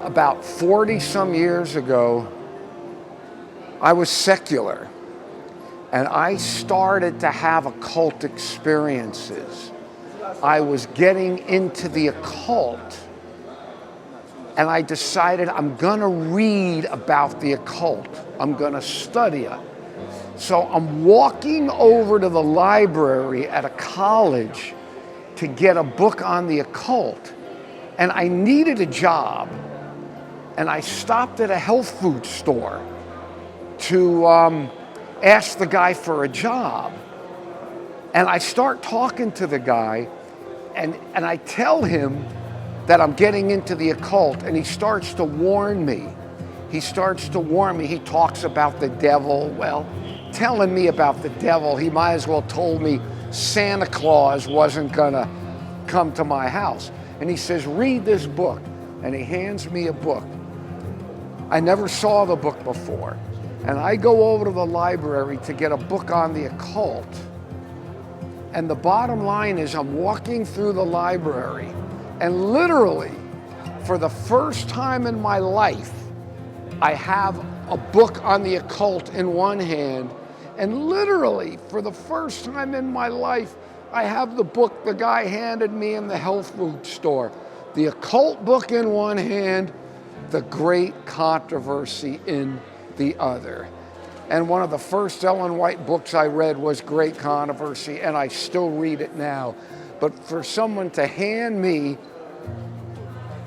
About 40 some years ago, I was secular and I started to have occult experiences. I was getting into the occult and I decided I'm gonna read about the occult. I'm gonna study it. So I'm walking over to the library at a college to get a book on the occult, and I needed a job. And I stopped at a health food store to ask the guy for a job. And I start talking to the guy, and I tell him that I'm getting into the occult, and he starts to warn me. He talks about the devil. Well, telling me about the devil, he might as well told me Santa Claus wasn't gonna come to my house. And he says, read this book. And he hands me a book. I never saw the book before. And I go over to the library to get a book on the occult. And the bottom line is I'm walking through the library, and literally, for the first time in my life, I have a book on the occult in one hand, and literally, for the first time in my life, I have the book the guy handed me in the health food store. The occult book in one hand, the Great Controversy in the other. And one of the first Ellen White books I read was Great Controversy, and I still read it now. But for someone to hand me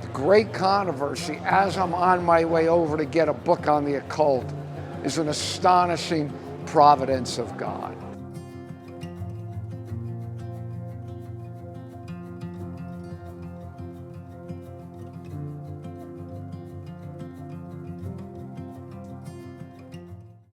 the Great Controversy as I'm on my way over to get a book on the occult is an astonishing providence of God.